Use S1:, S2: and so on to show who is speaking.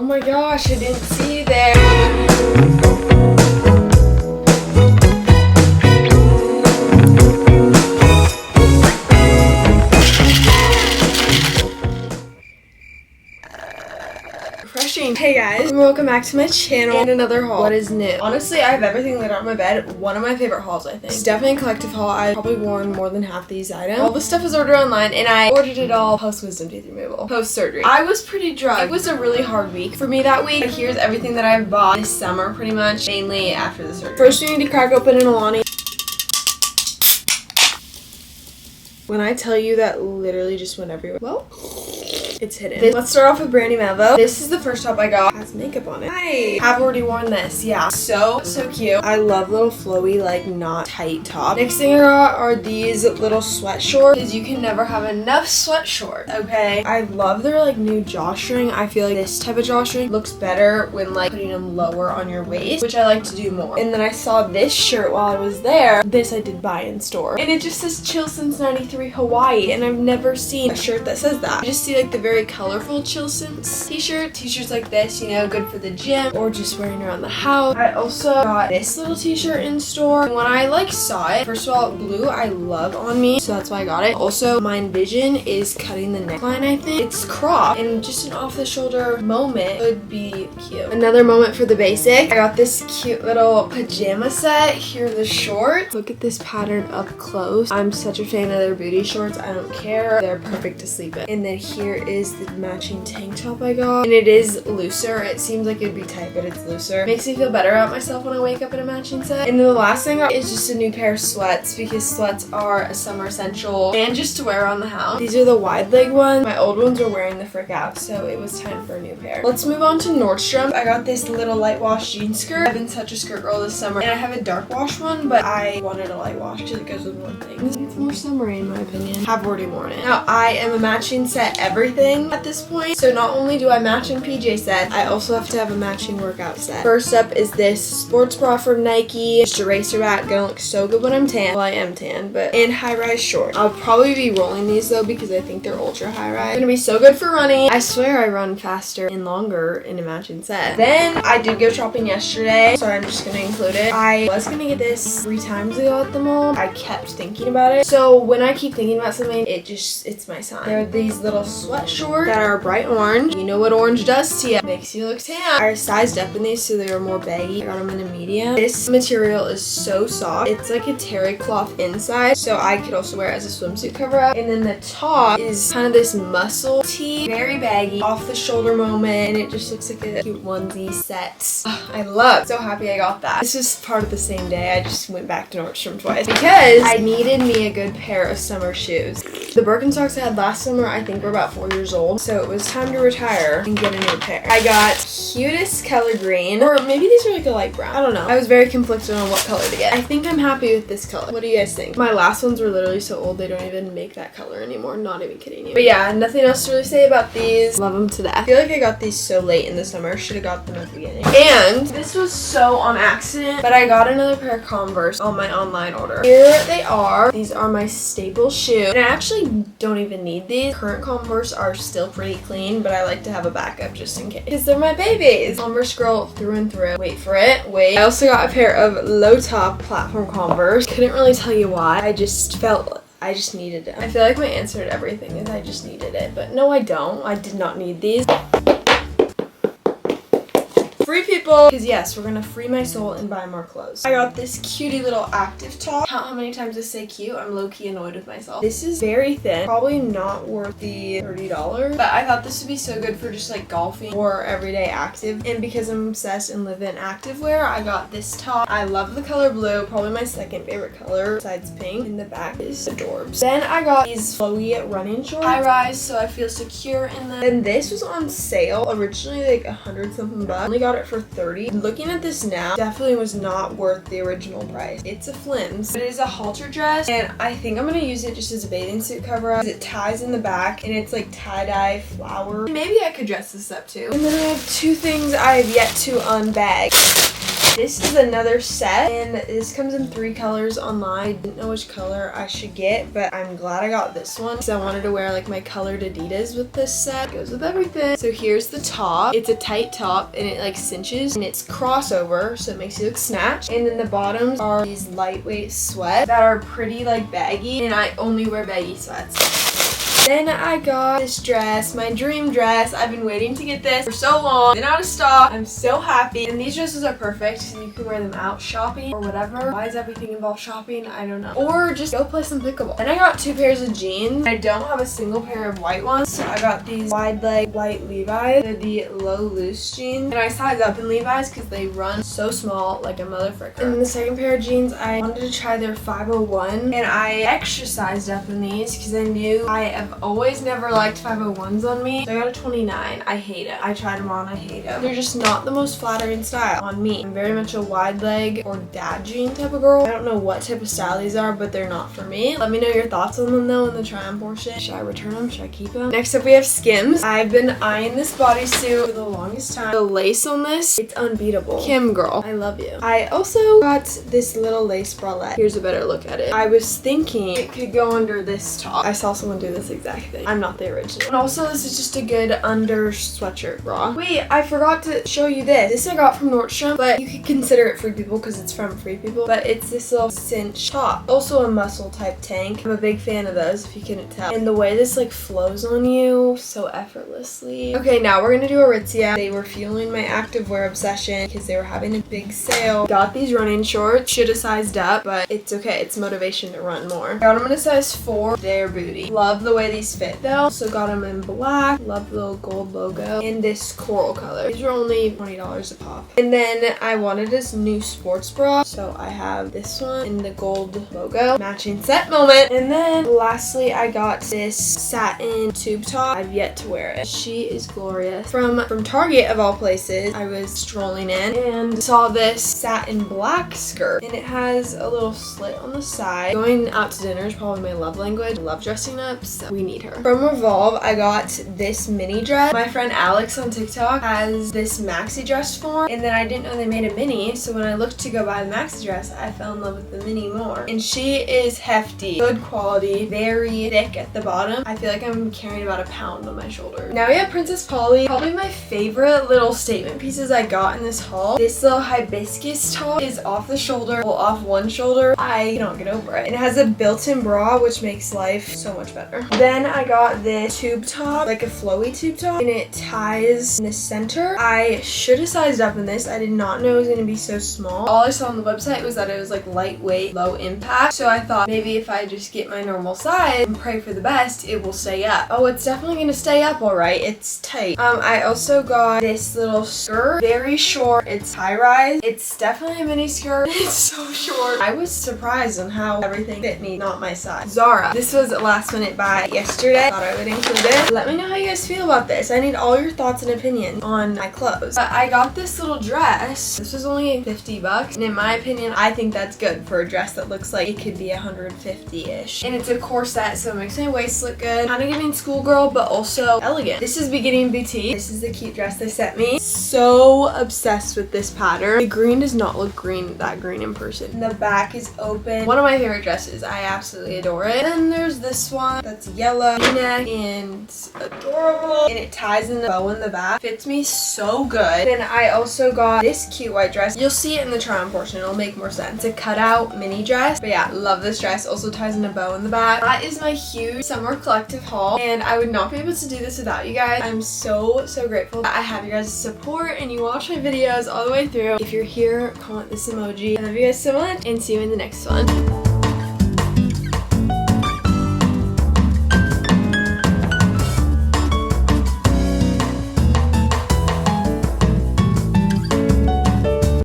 S1: my gosh, I didn't see you there. Refreshing. Hey guys, and welcome back to my channel and another haul. What is new? Honestly, I have everything laid out on my bed. One of my favorite hauls, I think. It's definitely a collective haul. I've probably worn more than half these items. All this stuff is ordered online, and I ordered it all post-wisdom teeth removal, post-surgery. I was pretty drugged. It was a really hard week for me that week. Here's everything that I've bought this summer, pretty much, mainly after the surgery. First, we need to crack open an Alani. When I tell you that literally just went everywhere. Well, it's hidden. Let's start off with Brandy Melville. This is the first top I got. It has makeup on it. I have already worn this. Yeah. So cute. I love little flowy, like not tight top. Next thing I got are these little sweat shorts, because you can never have enough sweat shorts, okay? I love their like new drawstring. I feel like this type of drawstring looks better when like putting them lower on your waist, which I like to do more. And then I saw this shirt while I was there. This I did buy in store. And it just says Chill Since 93 Hawaii, and I've never seen a shirt that says that. I just see like the very colorful Chill Since t-shirts like this, you know, good for the gym or just wearing around the house. I also got this little t-shirt in store, and when I like saw it, first of all, blue I love on me, so that's why I got it. Also, my envision is cutting the neckline. I think it's cropped, and just an off-the-shoulder moment would be cute. Another moment for the basic. I got this cute little pajama set. Here are the shorts. Look at this pattern up close. I'm such a fan of their booty shorts. I don't care. They're perfect to sleep in. And then here is the matching tank top I got, and it is looser. It seems like it'd be tight, but it's looser. Makes me feel better about myself when I wake up in a matching set. And then the last thing I got is just a new pair of sweats, because sweats are a summer essential and just to wear around the house. These are the wide leg ones. My old ones were wearing the frick out, so it was time for a new pair. Let's move on to Nordstrom. I got this little light wash jean skirt. I've been such a skirt girl this summer, and I have a dark wash one, but I wanted a light wash because it goes with one thing. It's more summery in my opinion. Have already worn it. Now I am a matching set everything at this point, so not only do I matching PJ set, I also have to have a matching workout set. First up is this sports bra from Nike. Just a racer back, gonna look so good when I'm tan. Well, I am tan, but in high-rise shorts. I'll probably be rolling these though because I think they're ultra high-rise. Gonna be so good for running. I swear I run faster and longer in a matching set. Then I did go shopping yesterday, so I'm just gonna include it. I was gonna get this 3 times ago at the mall. I kept thinking about it. So when I keep thinking about something, it's my sign. There are these little sweat shorts that are bright orange. You know what orange does to you. Makes you look tan. I sized up in these so they were more baggy. I got them in a medium. This material is so soft. It's like a terry cloth inside, so I could also wear it as a swimsuit cover up. And then the top is kind of this muscle tee. Very baggy, off the shoulder moment, and it just looks like a cute onesie set. I love. So happy I got that. This was part of the same day. I just went back to Nordstrom twice because I needed me a good pair of summer shoes. The Birkenstocks I had last summer I think were about 4 years old, so it was time to retire and get a new pair. I got cutest color green, or maybe these are like a light brown. I don't know. I was very conflicted on what color to get. I think I'm happy with this color. What do you guys think? My last ones were literally so old they don't even make that color anymore. Not even kidding you. But yeah, nothing else to really say about these. Love them to death. I feel like I got these so late in the summer. Should have got them at the beginning. And this was so on accident, but I got another pair of Converse on my online order. Here they are. These are my staple shoe, and I actually don't even need these. Current Converse are still pretty clean, but I like to have a backup just in case, because they're my babies. Converse girl through and through. Wait for it. Wait. I also got a pair of low top platform Converse. Couldn't really tell you why. I just felt I just needed it. I feel like my answer to everything is I just needed it, but no I don't. I did not need these. Free people, because yes, we're gonna free my soul and buy more clothes. I got this cutie little active top. Count how many times I say cute. I'm low-key annoyed with myself. This is very thin, probably not worth the $30, but I thought this would be so good for just like golfing or everyday active. And because I'm obsessed and live in activewear, I got this top. I love the color blue, probably my second favorite color besides pink. In the back is adorbs. Then I got these flowy running shorts, high rise, so I feel secure in them. And this was on sale, originally like 100 something bucks. I only got it for 30. Looking at this now, definitely was not worth the original price. It's a flims, but it is a halter dress, and I think I'm gonna use it just as a bathing suit cover up. It ties in the back, and it's like tie-dye flower. Maybe I could dress this up too. And then I have 2 things I have yet to unbag. This is another set, and this comes in 3 colors online. I didn't know which color I should get, but I'm glad I got this one because I wanted to wear like my colored Adidas with this set. It goes with everything. So here's the top. It's a tight top and it like cinches and it's crossover, so it makes you look snatched. And then the bottoms are these lightweight sweats that are pretty like baggy, and I only wear baggy sweats. Then I got this dress, my dream dress. I've been waiting to get this for so long. Been out of stock. I'm so happy. And these dresses are perfect because you can wear them out shopping or whatever. Why does everything involve shopping? I don't know. Or just go play some pickleball. Then I got 2 pairs of jeans. I don't have a single pair of white ones, so I got these wide leg white Levi's. They're the low loose jeans. And I size up in Levi's because they run so small like a motherfricker. And then the second pair of jeans, I wanted to try their 501, and I extra sized up in these because I knew I have always never liked 501s on me. So I got a 29. I hate it. I tried them on. I hate them. They're just not the most flattering style on me. I'm very much a wide leg or dad jean type of girl. I don't know what type of style these are, but they're not for me. Let me know your thoughts on them though in the try on portion. Should I return them? Should I keep them? Next up we have Skims. I've been eyeing this bodysuit for the longest time. The lace on this, it's unbeatable. Kim girl, I love you. I also got this little lace bralette. Here's a better look at it. I was thinking it could go under this top. I saw someone do this exact thing. I'm not the original. And also this is just a good under sweatshirt bra. Wait, I forgot to show you this. This I got from Nordstrom, but you could consider it Free People because it's from Free People. But it's this little cinch top. Also a muscle type tank. I'm a big fan of those if you couldn't tell. And the way this like flows on you so effortlessly. Okay, now we're gonna do Aritzia. They were fueling my activewear obsession because they were having a big sale. Got these running shorts. Should have sized up, but it's okay. It's motivation to run more. Got them in a size 4. They're booty. Love the way these fit though. So got them in black. Love the little gold logo. And this coral color. These were only $20 a pop. And then I wanted this new sports bra. So I have this one in the gold logo. Matching set moment. And then lastly I got this satin tube top. I've yet to wear it. She is glorious. From Target of all places. I was strolling in and saw this satin black skirt. And it has a little slit on the side. Going out to dinner is probably my love language. I love dressing up, so we need her. From Revolve, I got this mini dress. My friend Alex on TikTok has this maxi dress form, and then I didn't know they made a mini, so when I looked to go buy the maxi dress, I fell in love with the mini more. And she is hefty, good quality, very thick at the bottom. I feel like I'm carrying about a pound on my shoulder. Now we have Princess Polly. Probably my favorite little statement pieces I got in this haul. This little hibiscus top is off the shoulder, well, off one shoulder. I cannot get over it. It has a built-in bra, which makes life so much better. Then I got this tube top, like a flowy tube top, and it ties in the center. I should have sized up in this. I did not know it was going to be so small. All I saw on the website was that it was like lightweight, low impact. So I thought maybe if I just get my normal size and pray for the best, it will stay up. Oh, it's definitely going to stay up all right. It's tight. I also got this little skirt, very short. It's high rise. It's definitely a mini skirt. It's so short. I was surprised on how everything fit me, not my size. Zara. This was a last minute buy yesterday. Thought I would include it. Let me know how you guys feel about this. I need all your thoughts and opinions on my clothes. But I got this little dress. This was only $50, and in my opinion, I think that's good for a dress that looks like it could be 150-ish. And it's a corset, so it makes my waist look good. Kind of giving schoolgirl, but also elegant. This is Beginning Boutique. This is the cute dress they sent me. So obsessed with this pattern. The green does not look that green in person. And the back is open. One of my favorite dresses. I absolutely adore it. And then there's this one that's yellow neck and adorable. And it ties in the bow in the back. Fits me so good. And I also got this cute white dress. You'll see it in the try on portion. It'll make more sense. It's a cutout mini dress. But yeah, love this dress. Also ties in a bow in the back. That is my huge summer collective haul. And I would not be able to do this without you guys. I'm so grateful that I have you guys' support and you watch my videos all the way through. If you're here, comment this emoji. I love you guys so much and see you in the next one.